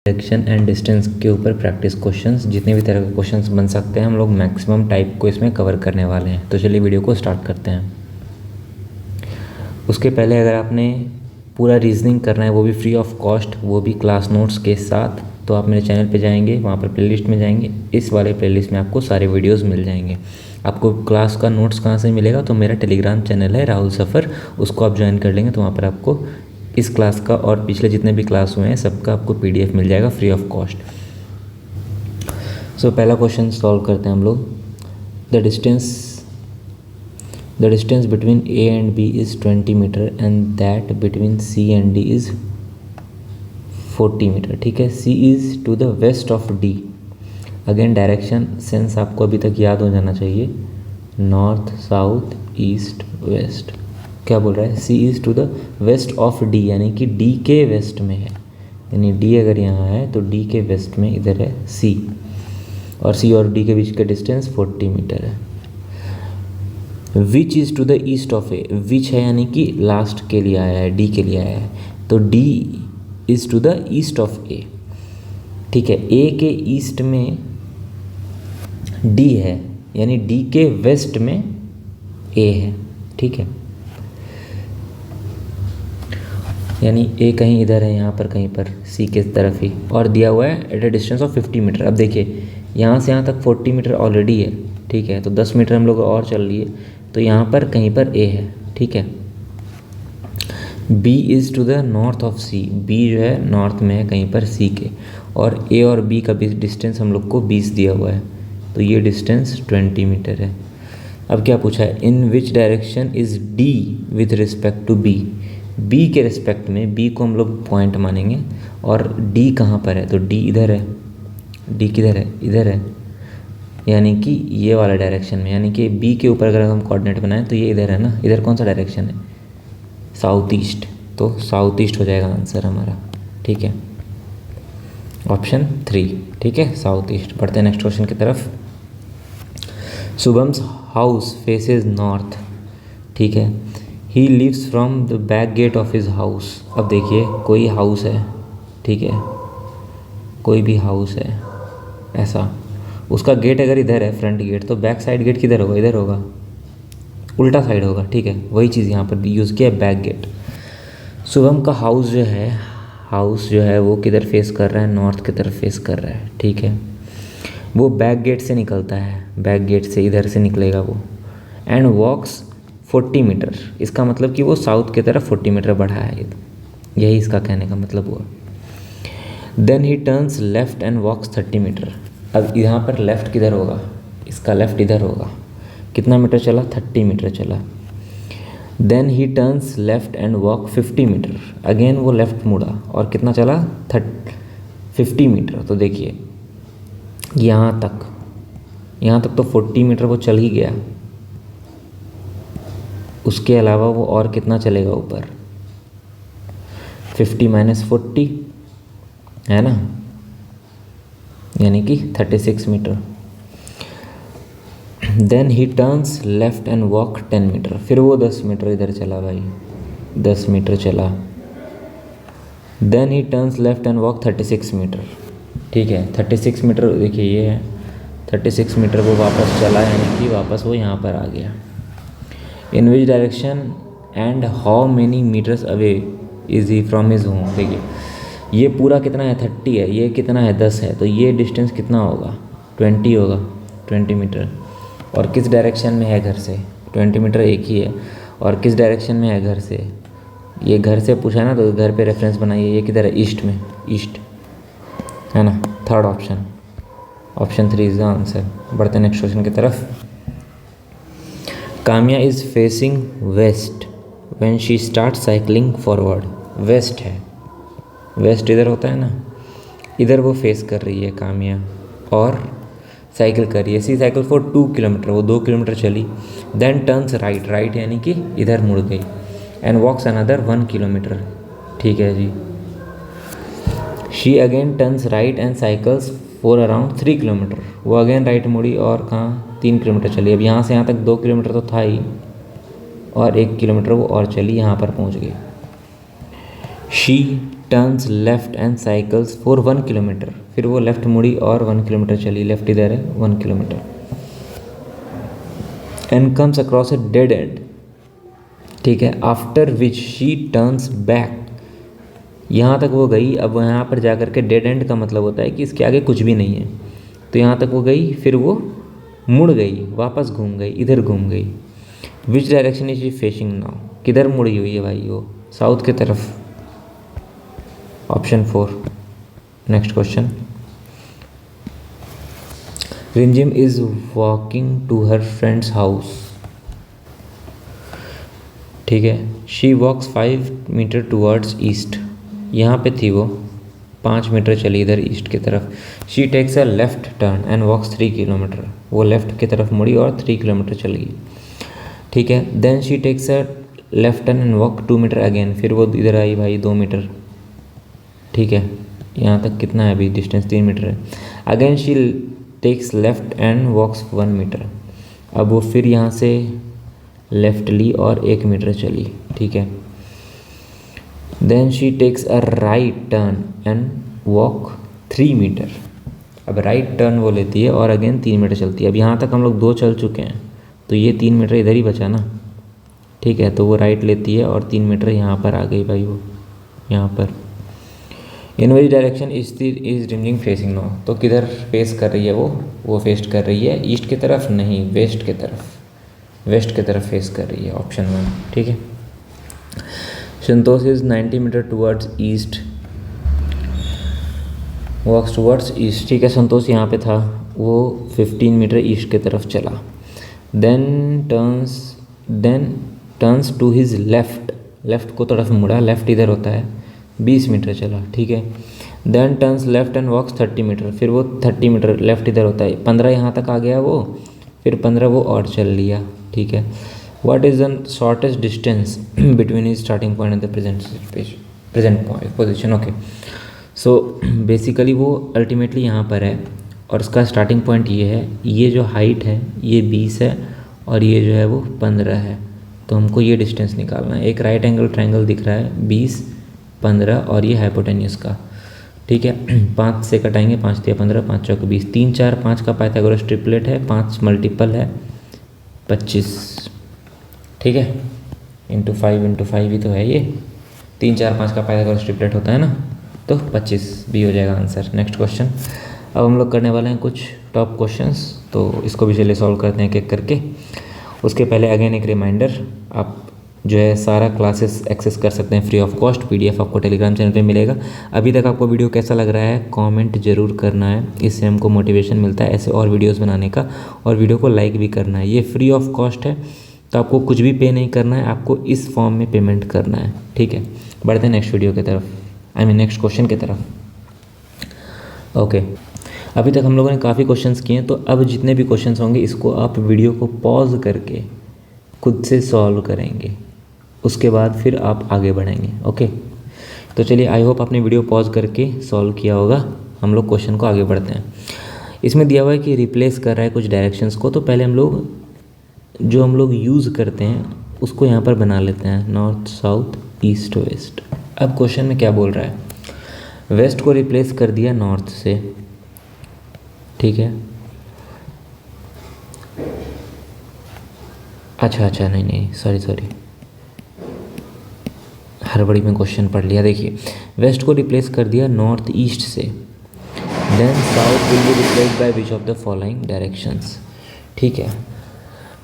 Direction and distance के ऊपर practice questions, जितने भी तरह के क्वेश्चंस बन सकते हैं हम लोग मैक्सिमम टाइप को इसमें कवर करने वाले हैं। तो चलिए वीडियो को स्टार्ट करते हैं। उसके पहले अगर आपने पूरा रीजनिंग करना है वो भी फ्री ऑफ कॉस्ट, वो भी क्लास नोट्स के साथ, तो आप मेरे चैनल पे जाएंगे, वहाँ पर प्लेलिस्ट में जाएंगे, इस वाले प्लेलिस्ट में आपको सारे वीडियोस मिल जाएंगे। आपको क्लास का नोट्स कहाँ से मिलेगा? तो मेरा टेलीग्राम चैनल है राहुल सफ़र, उसको आप ज्वाइन कर लेंगे तो वहाँ पर आपको इस क्लास का और पिछले जितने भी क्लास हुए हैं सबका आपको PDF मिल जाएगा फ्री ऑफ कॉस्ट। सो पहला क्वेश्चन सॉल्व करते हैं हम लोग। The distance between A and B is 20 metre and that between C and D is 40 metre. ठीक है, C is to the west of D। Again direction sense आपको अभी तक याद हो जाना चाहिए, नॉर्थ, साउथ, ईस्ट, वेस्ट। क्या बोल रहा है? C is to the west of D, यानी कि D के वेस्ट में है, यानी D अगर यहाँ है तो D के वेस्ट में इधर है C, और C और D के बीच का डिस्टेंस 40 मीटर है। Which is to the east of A, which है यानी कि लास्ट के लिए आया है, D के लिए आया है, तो D is to the east of A। ठीक है, A के ईस्ट में D है, यानी D के वेस्ट में A है। ठीक है, यानी A कहीं इधर है, यहाँ पर कहीं पर C के तरफ ही, और दिया हुआ है at a distance of 50 metre. अब देखिए यहाँ से यहाँ तक 40 मीटर ऑलरेडी है। ठीक है, तो 10 मीटर हम लोग और चल लिए, तो यहाँ पर कहीं पर A है। ठीक है, B is to the north of C, B जो है नॉर्थ में है कहीं पर C के, और A और B का भी डिस्टेंस हम लोग को 20 दिया हुआ है, तो ये डिस्टेंस 20 मीटर है। अब क्या पूछा है? In which direction is D with respect to B, B के रिस्पेक्ट में, B को हम लोग पॉइंट मानेंगे, और D कहाँ पर है? तो D इधर है। D किधर है? इधर है, यानी कि ये वाला डायरेक्शन में, यानी कि B के ऊपर अगर हम कोऑर्डिनेट बनाएं तो ये इधर है ना। इधर कौन सा डायरेक्शन है? साउथ ईस्ट, तो साउथ ईस्ट हो जाएगा आंसर हमारा। ठीक है, ऑप्शन 3। ठीक है, साउथ ईस्ट। बढ़ते हैं नेक्स्ट क्वेश्चन की तरफ। Shubham's house faces north. ठीक है, he lives from the back gate of his house. अब देखिए कोई हाउस है, ठीक है, कोई भी हाउस है ऐसा, उसका गेट अगर इधर है फ्रंट गेट, तो बैक साइड गेट किधर होगा? इधर होगा, उल्टा साइड होगा। ठीक है, वही चीज़ यहाँ पर यूज़ किया है, बैक गेट। शुभम का हाउस जो है वो किधर फेस कर रहा है? नॉर्थ की तरफ फेस कर रहा है। ठीक है, वो बैक गेट से निकलता है, बैक गेट से इधर से निकलेगा वो, एंड वॉक्स 40 मीटर। इसका मतलब कि वो साउथ की तरफ 40 मीटर बढ़ा है, यही इसका कहने का मतलब हुआ। Then he turns left and walks 30 metre. अब यहाँ पर लेफ़्ट किधर होगा? इसका लेफ़्ट इधर होगा। कितना मीटर चला? 30 मीटर चला। Then he turns left and walk 50 metre. Again वो लेफ़्ट मुड़ा और कितना चला? 50 मीटर। तो देखिए यहाँ तक तो 40 मीटर वो चल ही गया, उसके अलावा वो और कितना चलेगा ऊपर? 50 - 40 है ना, यानी कि 36 metre. Then he turns left and walk 10 metre. फिर वो 10 मीटर इधर चला भाई, 10 मीटर चला। Then he turns left and walk 36 metre. ठीक है, 36 मीटर देखिए ये है, 36 मीटर वो वापस चला, यानी कि वापस वो यहाँ पर आ गया। In which direction and how many metres away is he from his home. देखिए ये पूरा कितना है? 30 है, ये कितना है? 10 है, तो ये डिस्टेंस कितना होगा? 20 होगा, 20 मीटर। और किस डायरेक्शन में है घर से? 20 मीटर एक ही है, और किस डायरेक्शन में है घर से? ये घर से पूछा है ना, तो घर पे रेफरेंस बनाइए। ये किधर है? ईस्ट में, ईस्ट है ना, third option, option 3 is the answer. बढ़ते हैं नेक्स्ट क्वेश्चन की तरफ। Kamya is facing west when she start cycling forward. West है, वेस्ट इधर होता है ना, इधर वो फेस कर रही है काम्या और साइकिल कर रही है। सी साइकिल फॉर 2 किलोमीटर, वो 2 किलोमीटर चली। देन टर्न्स राइट, राइट यानी कि इधर मुड़ गई, एंड वॉक्स अनदर 1 किलोमीटर। ठीक है जी। She again turns right and cycles for around 3 kilometre. वो अगेन राइट मुड़ी और कहाँ? 3 किलोमीटर चली। अब यहाँ से यहाँ तक 2 किलोमीटर तो था ही, और 1 किलोमीटर वो और चली, यहाँ पर पहुँच गई। She turns left and cycles for 1 kilometre, फिर वो लेफ्ट मुड़ी और 1 किलोमीटर चली, लेफ्ट इधर है 1 kilometre, and comes across a dead and, ठीक है, after which she turns back, यहाँ तक वो गई। अब यहाँ पर जा कर के डेड एंड का मतलब होता है कि इसके आगे कुछ भी नहीं है, तो यहाँ तक वो गई, फिर वो मुड़ गई, वापस घूम गई, इधर घूम गई। Which direction is she facing now, किधर मुड़ी हुई है भाई वो, साउथ की तरफ, option 4। Next question, Rimjhim is walking to her friends house, ठीक है, she walks 5 metre towards east, यहाँ पे थी वो, 5 मीटर चली इधर ईस्ट की तरफ। She takes a left turn and walks 3 kilometre, वो लेफ्ट की तरफ मुड़ी और 3 किलोमीटर चल गई, ठीक है। Then she takes a left turn and walk 2 metre again, फिर वो इधर आई भाई 2 मीटर, ठीक है, यहाँ तक कितना है अभी डिस्टेंस, 3 मीटर है। Again she takes left and walks 1 metre, अब वो फिर यहाँ से लेफ्ट ली और 1 मीटर चली, ठीक है। Then she takes a right turn and walk 3 metre, अब राइट टर्न वो लेती है और अगेन 3 मीटर चलती है। अब यहाँ तक हम लोग 2 चल चुके हैं, तो ये 3 मीटर इधर ही बचा ना, ठीक है, तो वो राइट लेती है और 3 मीटर यहाँ पर आ गई भाई, वो यहाँ पर। इन विच डायरेक्शन इज रिमझिम फेसिंग नाउ, तो किधर फेस कर रही है वो फेस कर रही है ईस्ट की तरफ नहीं, वेस्ट की तरफ, वेस्ट की तरफ फेस कर रही है, ऑप्शन 1, ठीक है। Santosh is 90 metre towards east, walks towards east, ठीक है, संतोष यहाँ पे था, वो 15 मीटर ईस्ट की तरफ चला। Then turns to his left, left को तरफ मुड़ा, लेफ्ट इधर होता है, 20 मीटर चला, ठीक है। Then turns left and walks 30 metre, फिर वो 30 मीटर लेफ्ट इधर होता है, 15 यहाँ तक आ गया वो, फिर 15 वो और चल लिया, ठीक है। What is the shortest distance between his starting point and the present position, okay. So basically वो अल्टीमेटली यहाँ पर है और उसका स्टार्टिंग पॉइंट ये है, ये जो हाइट है ये 20 है और ये जो है वो 15 है, तो हमको ये डिस्टेंस निकालना है। एक राइट एंगल ट्रायंगल दिख रहा है 20, 15 और ये हाइपोटेन्यूस का, ठीक है। 5 से कटाएंगे, 5 3 15, 5 4 20, 3 4 5 का पाइथागोरस ट्रिपलेट है, 5 मल्टीपल है 25, ठीक है, इंटू 5 ही तो है ये, 3 4 5 का पाइथागोरस ट्रिपलेट होता है ना, तो 25 भी हो जाएगा आंसर। नेक्स्ट क्वेश्चन, अब हम लोग करने वाले हैं कुछ टॉप क्वेश्चंस, तो इसको भी चलिए सॉल्व करते हैं एक एक करके। उसके पहले अगेन एक रिमाइंडर, आप जो है सारा क्लासेस एक्सेस कर सकते हैं फ्री ऑफ कॉस्ट, पीडीएफ आपको टेलीग्राम चैनल पे मिलेगा। अभी तक आपको वीडियो कैसा लग रहा है कमेंट जरूर करना है, इससे हमको मोटिवेशन मिलता है ऐसे और वीडियोस बनाने का, और वीडियो को लाइक भी करना है। ये फ्री ऑफ कॉस्ट है, तो आपको कुछ भी पे नहीं करना है, आपको इस फॉर्म में पेमेंट करना है, ठीक है। बढ़ते हैं नेक्स्ट वीडियो की तरफ, नेक्स्ट क्वेश्चन की तरफ। ओके, अभी तक हम लोगों ने काफ़ी क्वेश्चंस किए हैं, तो अब जितने भी क्वेश्चंस होंगे इसको आप वीडियो को पॉज करके खुद से सॉल्व करेंगे, उसके बाद फिर आप आगे बढ़ेंगे, ओके। तो चलिए, आई होप आपने वीडियो पॉज करके सॉल्व किया होगा। हम लोग क्वेश्चन को आगे बढ़ते हैं। इसमें दिया हुआ है कि रिप्लेस कर रहा है कुछ डायरेक्शंस को, तो पहले हम लोग यूज़ करते हैं उसको यहाँ पर बना लेते हैं, नॉर्थ साउथ ईस्ट वेस्ट। अब क्वेश्चन में क्या बोल रहा है, वेस्ट को रिप्लेस कर दिया नॉर्थ से, ठीक है। अच्छा नहीं सॉरी, हड़बड़ी में क्वेश्चन पढ़ लिया। देखिए, वेस्ट को रिप्लेस कर दिया नॉर्थ ईस्ट से, then south will be replace by which of the following directions, ठीक है।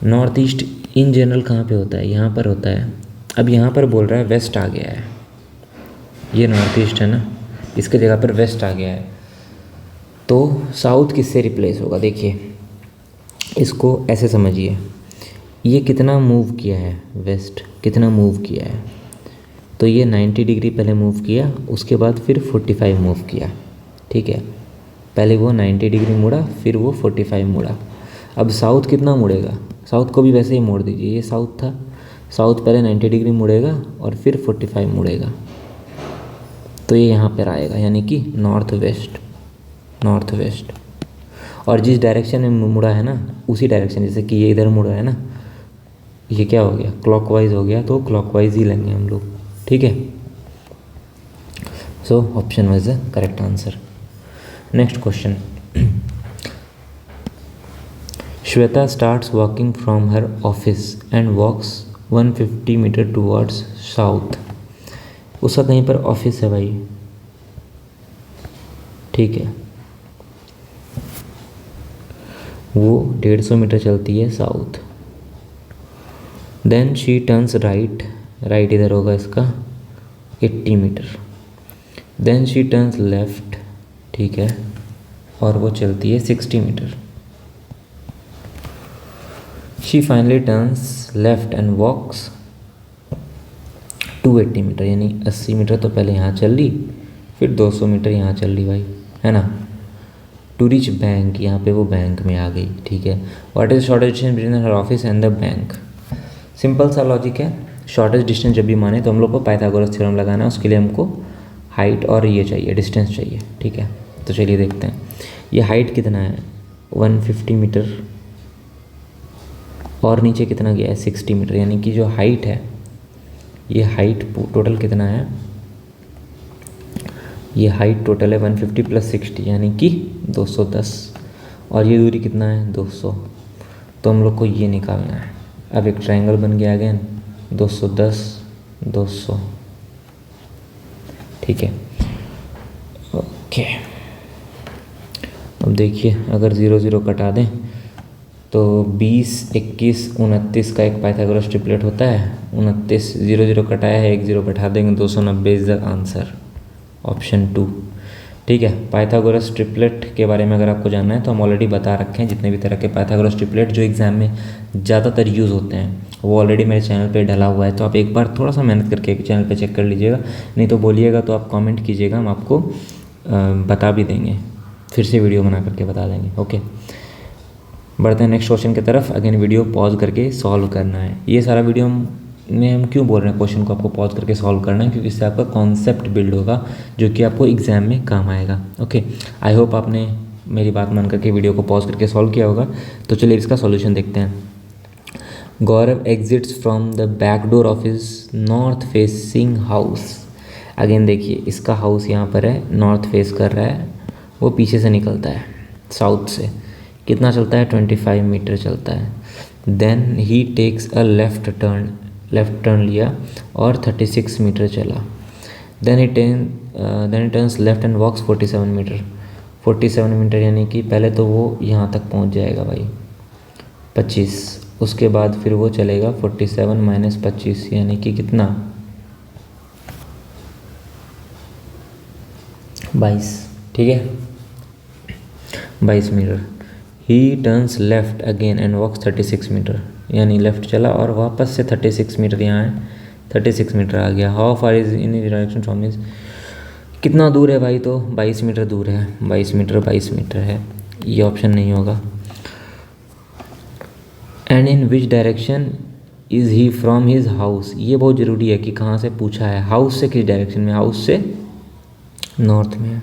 नॉर्थ ईस्ट इन जनरल कहाँ पे होता है, यहाँ पर होता है। अब यहाँ पर बोल रहा है वेस्ट आ गया है, ये नॉर्थ ईस्ट है ना, इसके जगह पर वेस्ट आ गया है, तो साउथ किससे रिप्लेस होगा। देखिए, इसको ऐसे समझिए, ये कितना मूव किया है, वेस्ट कितना मूव किया है, तो ये 90 डिग्री पहले मूव किया, उसके बाद फिर 45 मूव किया, ठीक है। पहले वो 90 डिग्री मुड़ा, फिर वो 45 मुड़ा। अब साउथ कितना मुड़ेगा, साउथ को भी वैसे ही मोड़ दीजिए, ये साउथ था, साउथ पहले 90 डिग्री मुड़ेगा और फिर 45 मुड़ेगा, तो ये यहाँ पर आएगा, यानी कि नॉर्थ वेस्ट। और जिस डायरेक्शन में मुड़ा है ना, उसी डायरेक्शन, जैसे कि ये इधर मुड़ा है ना, ये क्या हो गया, क्लॉकवाइज हो गया, तो क्लॉकवाइज ही लेंगे हम लोग, ठीक है। So option was the correct answer. Next question. Shweta starts walking from her office and walks 150 metre towards south. उसका कहीं पर ऑफिस है भाई, ठीक है, वो 150 मीटर चलती है south. Then she turns right, right इधर होगा इसका 80 metre. Then she turns left, ठीक है, और वो चलती है 60 metre. She finally turns left and walks 280 metre, यानी 80 मीटर तो पहले यहाँ चल ली, फिर 200 मीटर यहाँ चल ली भाई, है ना. टू रीच बैंक, यहाँ पे वो बैंक में आ गई, ठीक है. What is shortage distance between her office and the bank. Simple सा लॉजिक है. शॉर्टेज डिस्टेंस जब भी माने तो हम लोग को पाइथागोरस थ्योरम लगाना है. उसके लिए हमको हाइट और ये चाहिए, डिस्टेंस चाहिए, ठीक है. तो चलिए देखते हैं ये हाइट कितना है, 150 मीटर, और नीचे कितना गया है 60 मीटर, यानी कि जो हाइट है, ये हाइट टोटल कितना है, ये हाइट टोटल है 150 प्लस 60 यानी कि 210, और ये दूरी कितना है 200. तो हम लोग को ये निकालना है. अब एक ट्रायंगल बन गया अगेन 210 200, ठीक है. ओके, अब देखिए अगर 0 0 कटा दें तो 20 21 29 का एक पाइथागोरस ट्रिपलेट होता है. 29 0 0 कटाया है, 1 0 बैठा देंगे, 290 इज द आंसर, ऑप्शन 2, ठीक है. पाइथागोरस ट्रिपलेट के बारे में अगर आपको जानना है तो हम ऑलरेडी बता रखे हैं. जितने भी तरह के पाइथागोरस ट्रिपलेट जो एग्जाम में ज़्यादातर यूज़ होते हैं वो ऑलरेडी मेरे चैनल पे डाला हुआ है. तो आप एक बार थोड़ा सा मेहनत करके चैनल पे चेक कर लीजिएगा, नहीं तो बोलिएगा तो आप कमेंट कीजिएगा, हम आपको बता भी देंगे, फिर से वीडियो बना करके बता देंगे. ओके, बढ़ते हैं नेक्स्ट क्वेश्चन की तरफ. अगेन वीडियो पॉज करके सॉल्व करना है. ये सारा वीडियो हम क्यों बोल रहे हैं क्वेश्चन को आपको पॉज करके सॉल्व करना है, क्योंकि इससे आपका कॉन्सेप्ट बिल्ड होगा जो कि आपको एग्जाम में काम आएगा. ओके, आई होप आपने मेरी बात मान करके वीडियो को पॉज करके सॉल्व किया होगा. तो चलिए इसका सॉल्यूशन देखते हैं. Gaurav exits from the back door of his north facing house. Again देखिए इसका हाउस यहाँ पर है, नॉर्थ फेस कर रहा है, वो पीछे से निकलता है साउथ से. कितना चलता है 25 मीटर चलता है. Then he takes a left turn लिया और 36 मीटर चला. Then he turns left and walks 47 metre. 47 metre यानी कि पहले तो वो यहाँ तक पहुँच जाएगा भाई 25, उसके बाद फिर वो चलेगा 47 माइनस 25 यानी कि कितना 22, ठीक है, 22 metre. He turns left again and walks 36 metre, यानी लेफ़्ट चला और वापस से 36 मीटर यहाँ है, 36 मीटर आ गया. How far is in direction from is, कितना दूर है भाई, तो 22 मीटर दूर है. 22 मीटर है, ये ऑप्शन नहीं होगा. And in which direction is he from his house, ये बहुत ज़रूरी है कि कहाँ से पूछा है. हाउस से किस डायरेक्शन में, हाउस से नॉर्थ में है,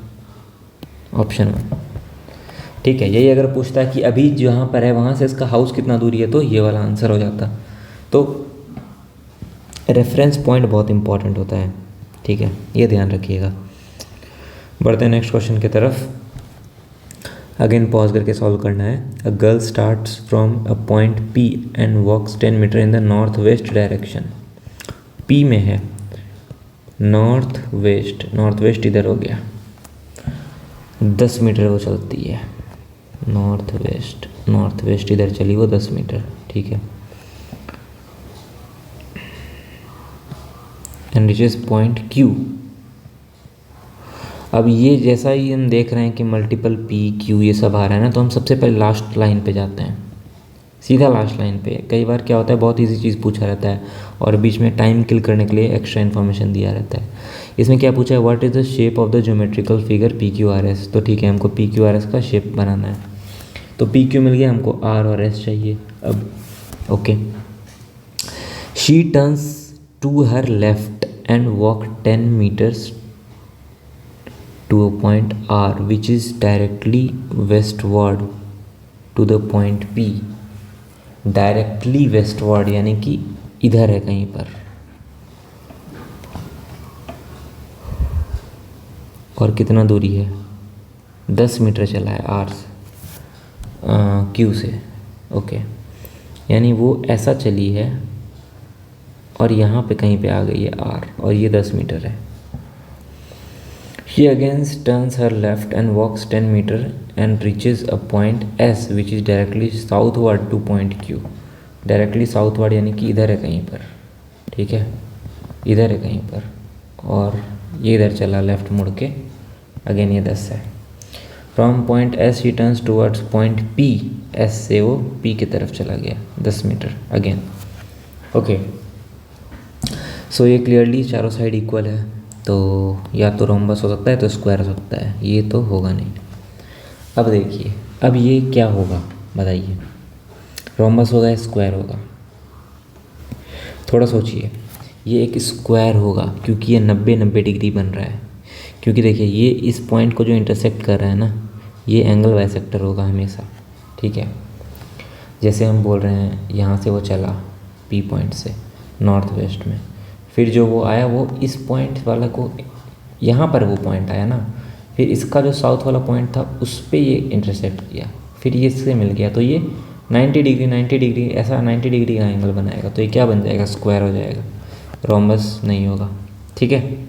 ऑप्शन 1, ठीक है. यही अगर पूछता है कि अभी जहाँ पर है वहाँ से इसका हाउस कितना दूरी है तो ये वाला आंसर हो जाता. तो रेफरेंस पॉइंट बहुत इंपॉर्टेंट होता है, ठीक है, ये ध्यान रखिएगा. बढ़ते हैं नेक्स्ट क्वेश्चन की तरफ. अगेन पॉज करके सॉल्व करना है. A girl starts from a point P and walks 10 metre in the north west direction. P में है, नॉर्थ वेस्ट इधर हो गया, 10 मीटर वो चलती है. नॉर्थ वेस्ट इधर चली वो 10 मीटर, ठीक है. And reaches point Q. अब ये जैसा ही हम देख रहे हैं कि मल्टीपल P Q ये सब आ रहा है ना, तो हम सबसे पहले लास्ट लाइन पे जाते हैं, सीधा लास्ट लाइन पे. कई बार क्या होता है बहुत इजी चीज़ पूछा रहता है और बीच में टाइम किल करने के लिए एक्स्ट्रा इन्फॉर्मेशन दिया रहता है. इसमें क्या पूछा है, what is the shape of the geometrical figure PQRS. तो ठीक है, हमको PQRS का शेप बनाना है. तो PQ मिल गया, हमको R और S चाहिए. अब okay, she turns to her left and walk 10 metres to a point R which is directly westward to the point P. Directly westward यानी कि इधर है कहीं पर. और कितना दूरी है, 10 मीटर चला है आर क्यू से। ओके, यानी वो ऐसा चली है और यहाँ पे कहीं पे आ गई है आर, और ये 10 मीटर है। She again turns her left and walks 10 meter and reaches a point S which is directly southward to point Q. Directly southward यानी कि इधर है कहीं पर, ठीक है, इधर है कहीं पर, और ये इधर चला लेफ्ट मुड़ के, अगेन ये 10 है। From point S she turns towards point P, S से वो P की तरफ चला गया 10 मीटर अगेन। ओके, सो ये क्लियरली चारों साइड इक्वल है, तो या तो रोम्बस हो सकता है तो स्क्वायर हो सकता है, ये तो होगा नहीं। अब देखिए, अब ये क्या होगा बताइए, रोम्बस होगा या स्क्वायर होगा? थोड़ा सोचिए, ये एक स्क्वायर होगा क्योंकि ये 90 डिग्री बन रहा है, क्योंकि देखिए ये इस पॉइंट को जो इंटरसेक्ट कर रहा है ना, ये एंगल बाइसेक्टर होगा हमेशा, ठीक है। जैसे हम बोल रहे हैं यहाँ से वो चला पी पॉइंट से नॉर्थ वेस्ट में, फिर जो वो आया वो इस पॉइंट वाला को, यहाँ पर वो पॉइंट आया ना, फिर इसका जो साउथ वाला पॉइंट था उस पर ये इंटरसेक्ट किया, फिर ये इससे मिल गया, तो ये 90 डिग्री ऐसा 90 डिग्री का एंगल बनाएगा, तो ये क्या बन जाएगा, स्क्वायर हो जाएगा, रोम्बस नहीं होगा, ठीक है।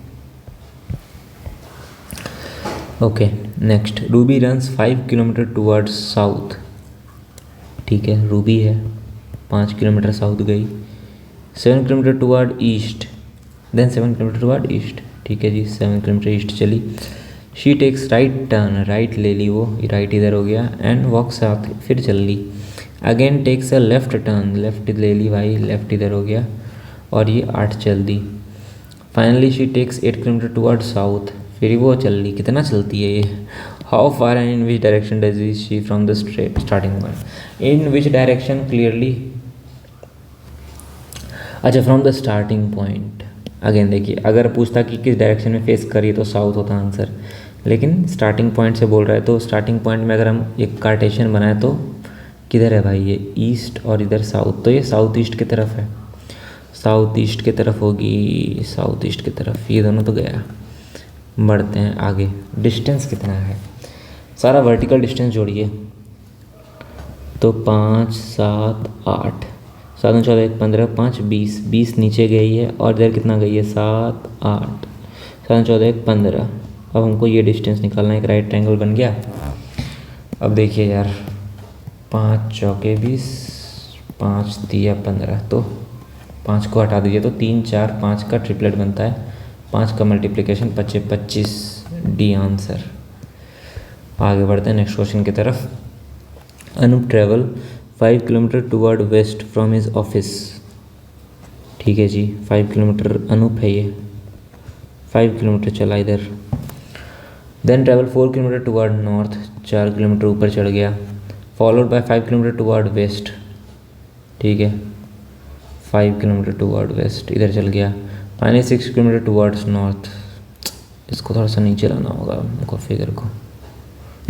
Okay, next, Ruby runs 5 kilometre towards south, ठीक है, रूबी है 5 किलोमीटर साउथ गई, 7 kilometre toward east, then 7 kilometre toward east, ठीक है जी, 7 किलोमीटर ईस्ट चली। She takes right turn, right ले ली वो, राइट इधर हो गया, एंड वॉक साथ फिर चल ली। Again takes a left turn, left ले ली भाई, लेफ्ट इधर हो गया, और ये 8 चल दी। Finally she takes 8 kilometre toward south, फिर वो चल ली, कितना चलती है ये, how far and in which direction does she from the starting point, in which direction clearly, अच्छा from the starting point. Again देखिए, अगर पूछता कि किस डायरेक्शन में फेस करिए तो साउथ होता आंसर, लेकिन स्टार्टिंग पॉइंट से बोल रहा है, तो स्टार्टिंग पॉइंट में अगर हम एक कार्टेशियन बनाए तो किधर है भाई, ये ईस्ट और इधर साउथ, तो ये साउथ ईस्ट की तरफ है, साउथ ईस्ट की तरफ होगी, साउथ ईस्ट की तरफ, ये दोनों तो गया। बढ़ते हैं आगे, डिस्टेंस कितना है, सारा वर्टिकल डिस्टेंस जोड़िए, तो 5 7 8, 7 14 1 15, 5 20, 20 नीचे गई है, और इधर कितना गई है, 7 8, 7 14 1 15। अब हमको ये डिस्टेंस निकालना है, एक राइट ट्रायंगल बन गया। अब देखिए यार, 5 चौके 20, 5 दिया 15, तो 5 को हटा दीजिए तो 3 4 5 का ट्रिपलेट बनता है, 5 का मल्टीप्लिकेशन 25 25, डी आंसर। आगे बढ़ते हैं नेक्स्ट क्वेश्चन की तरफ। Anoop travel 5 kilometre toward west from his office, ठीक है जी, 5 किलोमीटर अनूप है ये, 5 किलोमीटर चला इधर। Then travel 4 kilometre toward north, 4 kilometre ऊपर चढ़ गया, followed by 5 kilometre toward west, ठीक है, 5 किलोमीटर टूवर्ड वेस्ट इधर चल गया। फाइनली 6 किलोमीटर टूवर्ड्स नॉर्थ, इसको थोड़ा सा नीचे लाना होगा हमको फिगर को,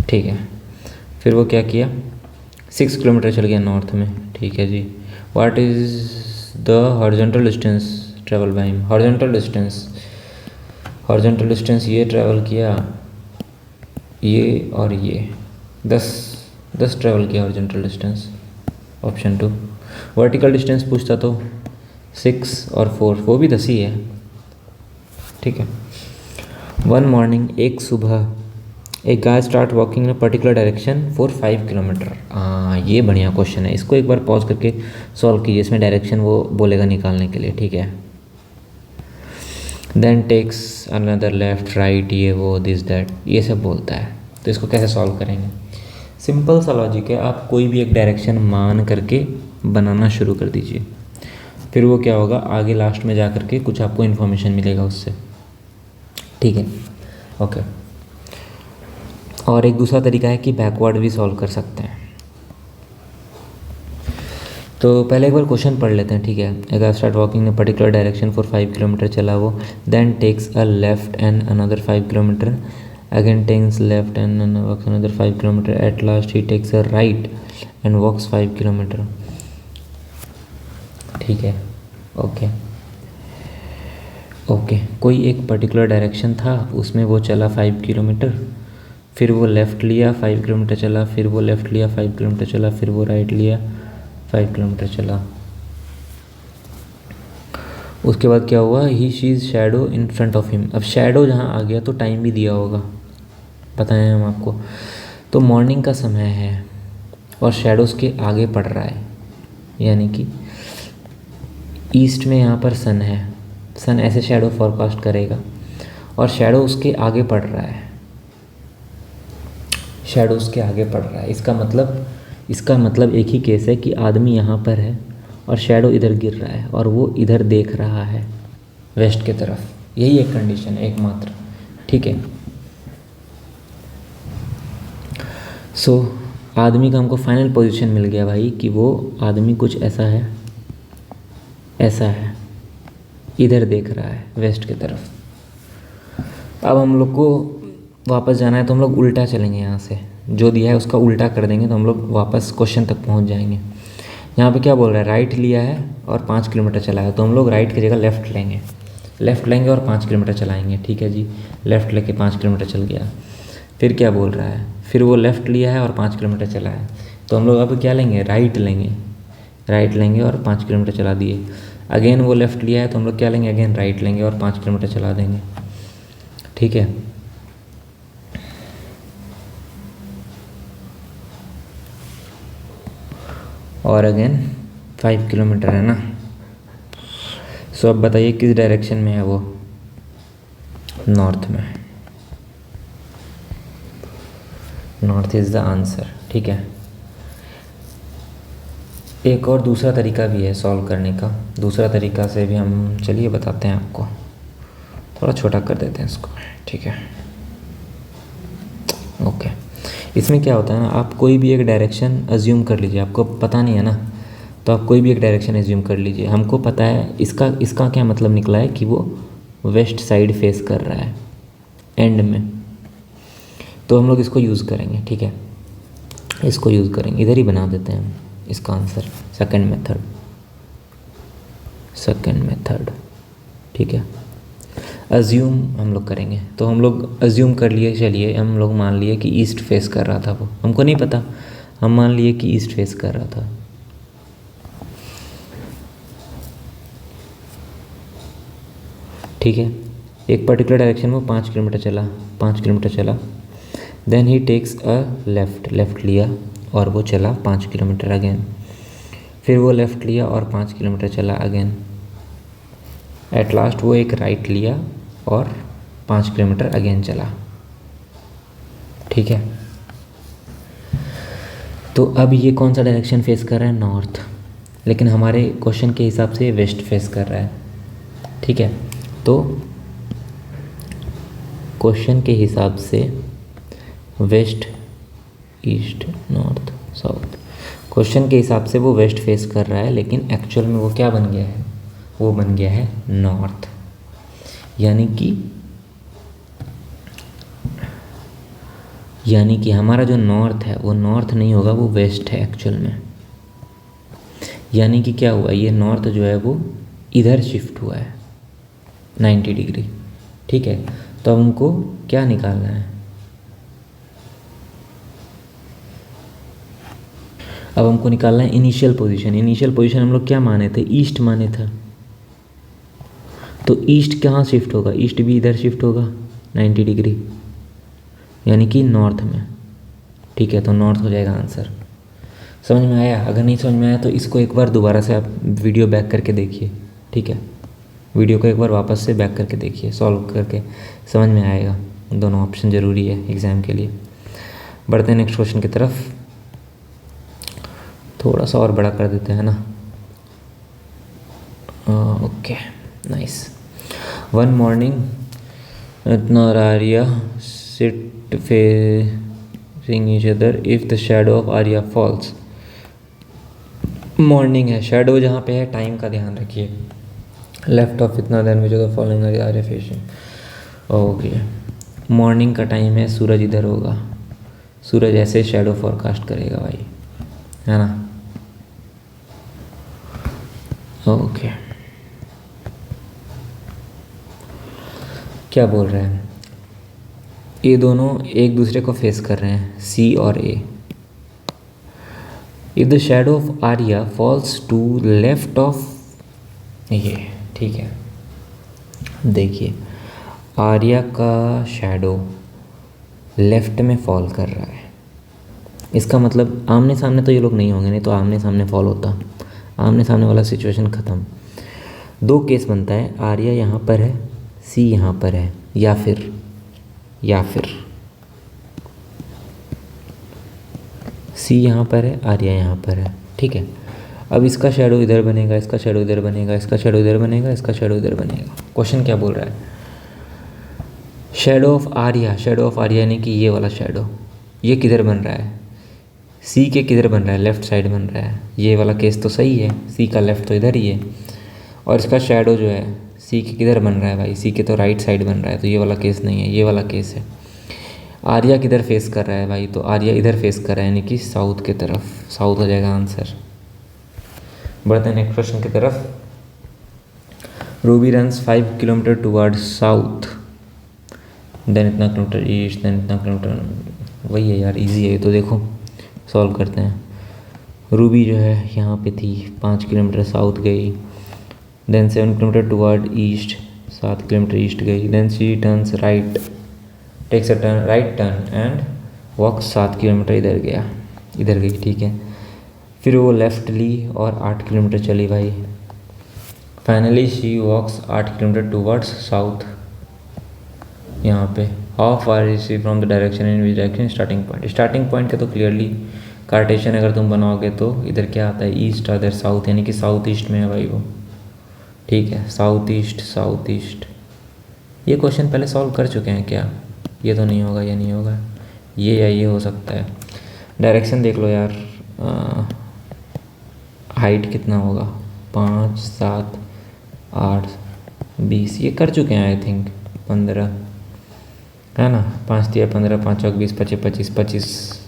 ठीक है। फिर वो क्या किया, 6 किलोमीटर चल गया नॉर्थ में, ठीक है जी। What is the horizontal distance travel by him, horizontal distance ये ट्रैवल किया, ये और ये 10 ट्रैवल किया horizontal distance, option 2। Vertical distance पूछता तो 6 और 4, वो भी 10 ही है, ठीक है। वन मॉर्निंग, एक सुबह, एक guy start walking in particular direction for 5 kilometre. ये बढ़िया क्वेश्चन है, इसको एक बार पॉज करके सॉल्व कीजिए, इसमें डायरेक्शन वो बोलेगा निकालने के लिए, ठीक है। Then takes another left right, ये वो दिस दैट, ये सब बोलता है, तो इसको कैसे सॉल्व करेंगे? सिंपल सा लॉजिक है, आप कोई भी एक डायरेक्शन मान करके बनाना शुरू कर दीजिए, फिर वो क्या होगा, आगे लास्ट में जा करके कुछ आपको इन्फॉर्मेशन मिलेगा उससे, ठीक है, ओके। और एक दूसरा तरीका है कि बैकवर्ड भी सॉल्व कर सकते हैं। तो पहले एक बार क्वेश्चन पढ़ लेते हैं, ठीक है। अगर start walking in particular direction for 5 kilometre चला वो, then takes a left and another 5 kilometre, again takes left and walks another 5 kilometre, at last he takes a right and walks 5 kilometre, ठीक है, ओके। ओके, कोई एक particular direction था, उसमें वो चला 5 किलोमीटर, फिर वो लेफ़्ट लिया 5 किलोमीटर चला, फिर वो लेफ़्ट लिया 5 किलोमीटर चला, फिर वो राइट लिया 5 किलोमीटर चला। उसके बाद क्या हुआ, he sees shadow in front of him. अब शैडो जहाँ आ गया तो टाइम भी दिया होगा, बताएं हम आपको। तो मॉर्निंग का समय है और शैडो उसके आगे पड़ रहा है, यानी कि ईस्ट में यहाँ पर सन है, सन ऐसे शैडो फॉरकास्ट करेगा और शैडो उसके आगे पड़ रहा है, शैडो उसके आगे पड़ रहा है। इसका मतलब एक ही केस है कि आदमी यहाँ पर है और शैडो इधर गिर रहा है और वो इधर देख रहा है वेस्ट की तरफ। यही एक कंडीशन है एकमात्र, ठीक है। सो आदमी का हमको फाइनल पोजीशन मिल गया भाई कि वो आदमी कुछ ऐसा है, ऐसा है, इधर देख रहा है वेस्ट की तरफ। अब हम लोग को वापस जाना है तो हम लोग उल्टा चलेंगे, यहाँ से जो दिया है उसका उल्टा कर देंगे तो हम लोग वापस क्वेश्चन तक पहुँच जाएंगे। यहाँ पे क्या बोल रहा है, राइट लिया है और 5 किलोमीटर चला है, तो हम लोग राइट की जगह लेफ़्ट लेंगे और 5 किलोमीटर चलाएंगे, ठीक है जी। लेफ़्ट लेके 5 किलोमीटर चल गया। फिर क्या बोल रहा है, फिर वो लेफ़्ट लिया है और 5 किलोमीटर चला है, तो हम लोग अब क्या लेंगे, राइट लेंगे और 5 किलोमीटर चला दिए। अगेन वो लेफ़्ट लिया है तो हम लोग क्या लेंगे, अगेन राइट लेंगे और 5 किलोमीटर चला देंगे, ठीक है। और अगेन 5 किलोमीटर है ना। सो अब बताइए किस डायरेक्शन में है वो, नॉर्थ में। नॉर्थ इज़ द आंसर, ठीक है। एक और दूसरा तरीका भी है सॉल्व करने का, दूसरा तरीका से भी हम चलिए बताते हैं आपको। थोड़ा छोटा कर देते हैं इसको, ठीक है। ओके, इसमें क्या होता है ना, आप कोई भी एक डायरेक्शन अज्यूम कर लीजिए, आपको पता नहीं है ना, तो आप कोई भी एक डायरेक्शन अज्यूम कर लीजिए। हमको पता है इसका क्या मतलब निकला है कि वो वेस्ट साइड फेस कर रहा है एंड में, तो हम लोग इसको यूज़ करेंगे, ठीक है। इसको यूज़ करेंगे, इधर ही बना देते हैं हम इसका आंसर, सेकंड मेथड, ठीक है। अज्यूम हम लोग करेंगे, तो हम लोग अज्यूम कर लिए, चलिए हम लोग मान लिए कि ईस्ट फेस कर रहा था वो, हमको नहीं पता, हम मान लिए कि ईस्ट फेस कर रहा था। ठीक है, एक पर्टिकुलर डायरेक्शन में 5 किलोमीटर चला, then he takes a left लिया और वो चला 5 किलोमीटर अगेन, फिर वो लेफ़्ट लिया और 5 किलोमीटर चला अगेन, एट लास्ट वो एक राइट लिया और 5 किलोमीटर अगेन चला, ठीक है। तो अब ये कौन सा डायरेक्शन फेस कर रहा है, नॉर्थ, लेकिन हमारे क्वेश्चन के हिसाब से वेस्ट फेस कर रहा है, ठीक है। तो क्वेश्चन के हिसाब से west, east, north, south, question के हिसाब से वो वेस्ट फेस कर रहा है, लेकिन एक्चुअल में वो क्या बन गया है, वो बन गया है नॉर्थ। यानी कि हमारा जो नॉर्थ है वो नॉर्थ नहीं होगा, वो वेस्ट है एक्चुअल में। यानी कि क्या हुआ, ये नॉर्थ जो है वो इधर शिफ्ट हुआ है 90 डिग्री, ठीक है। तो अब हमको क्या निकालना है, अब हमको निकालना है इनिशियल पोजीशन हम लोग क्या माने थे, ईस्ट माने था, तो ईस्ट कहाँ शिफ्ट होगा, ईस्ट भी इधर शिफ्ट होगा 90 डिग्री, यानी कि नॉर्थ में, ठीक है। तो नॉर्थ हो जाएगा आंसर। समझ में आया? अगर नहीं समझ में आया तो इसको एक बार दोबारा से आप वीडियो बैक करके देखिए, ठीक है। वीडियो को एक बार वापस से बैक करके देखिए, सॉल्व करके समझ में आएगा। दोनों ऑप्शन ज़रूरी है एग्ज़ाम के लिए। बढ़ते हैं नेक्स्ट क्वेश्चन की तरफ, थोड़ा सा और बड़ा कर देते हैं ना। Okay, nice. वन मॉर्निंग इतना Arya sit facing each other if the shadow of Arya falls. Morning है, शैडो जहाँ पे है टाइम का ध्यान रखिए, लेफ्ट ऑफ इतना then which the following Arya facing. Okay, morning का टाइम है, सूरज इधर होगा, सूरज ऐसे शैडो फॉरकास्ट करेगा भाई, है ना। ओके, क्या बोल रहे हैं, ये दोनों एक दूसरे को फेस कर रहे हैं, सी और A. If the shadow of Arya falls to left of ये, ठीक है, देखिए आर्या का शैडो लेफ्ट में फॉल कर रहा है, इसका मतलब आमने सामने तो ये लोग नहीं होंगे, नहीं तो आमने सामने फॉल होता, आमने सामने वाला सिचुएशन ख़त्म। दो केस बनता है, आर्या यहाँ पर है, सी यहाँ पर है, या फिर सी यहाँ पर है, आर्या यहाँ पर है, ठीक है। अब इसका शैडो इधर बनेगा, इसका शैडो इधर बनेगा, इसका शैडो इधर बनेगा, इसका शैडो इधर बनेगा। क्वेश्चन क्या बोल रहा है, shadow of Arya, shadow of Arya यानी कि ये वाला शैडो, ये किधर बन रहा है, सी के किधर बन रहा है, लेफ़्ट साइड बन रहा है। ये वाला केस तो सही है, सी का लेफ़्ट तो इधर ही है, और इसका शैडो जो है सी के किधर बन रहा है भाई, सी के तो राइट साइड बन रहा है, तो ये वाला केस नहीं है, ये वाला केस है। आर्या किधर फेस कर रहा है भाई, तो आर्या इधर फेस कर रहा है, यानी कि साउथ के तरफ, साउथ हो जाएगा आंसर। बढ़ते हैं नेक्स्ट क्वेश्चन की तरफ। Ruby runs 5 kilometre toward south, then इतना किलोमीटर ईस्ट, देन इतना किलोमीटर, वही है यार, इजी है ये तो, देखो सॉल्व करते हैं। रूबी जो है यहाँ पे थी, 5 किलोमीटर साउथ गई, then 7 kilometre toward east, 7 kilometre east गई, then she turns right, takes a turn, right turn and walk 7 kilometre इधर गई, ठीक है। फिर वो लेफ़्ट ली और 8 किलोमीटर चली भाई। Finally she walks 8 kilometre towards south. यहाँ पे how far is she from the direction in which direction starting point का तो क्लियरली कार्टेशियन अगर तुम बनाओगे तो इधर क्या आता है, ईस्ट, अदर साउथ, यानी कि साउथ ईस्ट में है भाई वो, ठीक है, साउथ ईस्ट। ये क्वेश्चन पहले सॉल्व कर चुके हैं क्या, ये तो नहीं होगा, ये नहीं होगा, ये या ये हो सकता है। डायरेक्शन देख लो यार, हाइट कितना होगा, 5, 7, 8, 20, ये कर चुके हैं आई थिंक, 15 है ना, 5 दिया 15, 5 चौक 20, 25,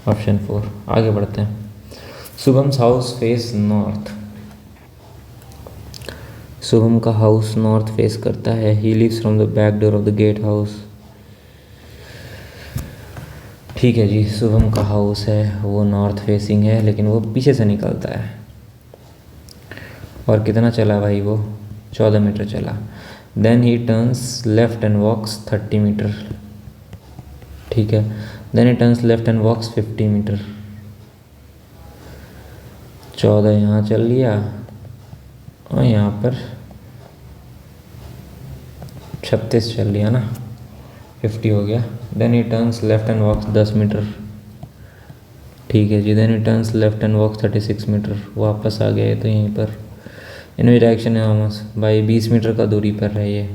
ऑप्शन 4। आगे बढ़ते हैं। Shubham house face north, Shubham का हाउस नॉर्थ फेस करता है, he lives from the back door of the gate house, ठीक है जी। शुभम का हाउस है वो नॉर्थ फेसिंग है, लेकिन वो पीछे से निकलता है, और कितना चला भाई वो, 14 मीटर चला। Then he turns left and walks 30 metre, ठीक है। Then he turns left and walks 50 metre, 14 यहाँ चल लिया, और यहाँ पर 36 चल लिया ना, 50 हो गया। Then he turns left and walks 10 metre, ठीक है जी। Then he turns left and walks 36 metre, वापस आ गया है तो यहीं पर इन डायरेक्शन है वामस भाई, 20 मीटर का दूरी पर है ये,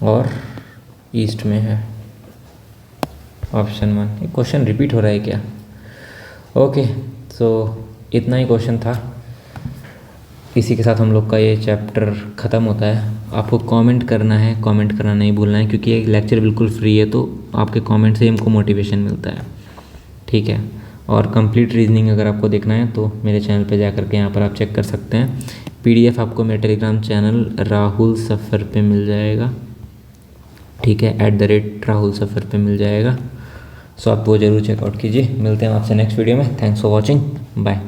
और ईस्ट में है, ऑप्शन 1। क्वेश्चन रिपीट हो रहा है क्या, ओके, सो इतना ही क्वेश्चन था। इसी के साथ हम लोग का ये चैप्टर ख़त्म होता है। आपको कमेंट करना है, कमेंट करना नहीं भूलना है, क्योंकि ये लेक्चर बिल्कुल फ्री है, तो आपके कमेंट से हमको मोटिवेशन मिलता है, ठीक है। और कंप्लीट रीजनिंग अगर आपको देखना है तो मेरे चैनल पे जा कर के यहाँ पर आप चेक कर सकते हैं। PDF आपको मेरे टेलीग्राम चैनल राहुल सफ़र पे मिल जाएगा, ठीक है, @राहुल सफ़र पे मिल जाएगा। सो आप वो ज़रूर चेकआउट कीजिए। मिलते हैं आपसे नेक्स्ट वीडियो में। Thanks for watching, bye.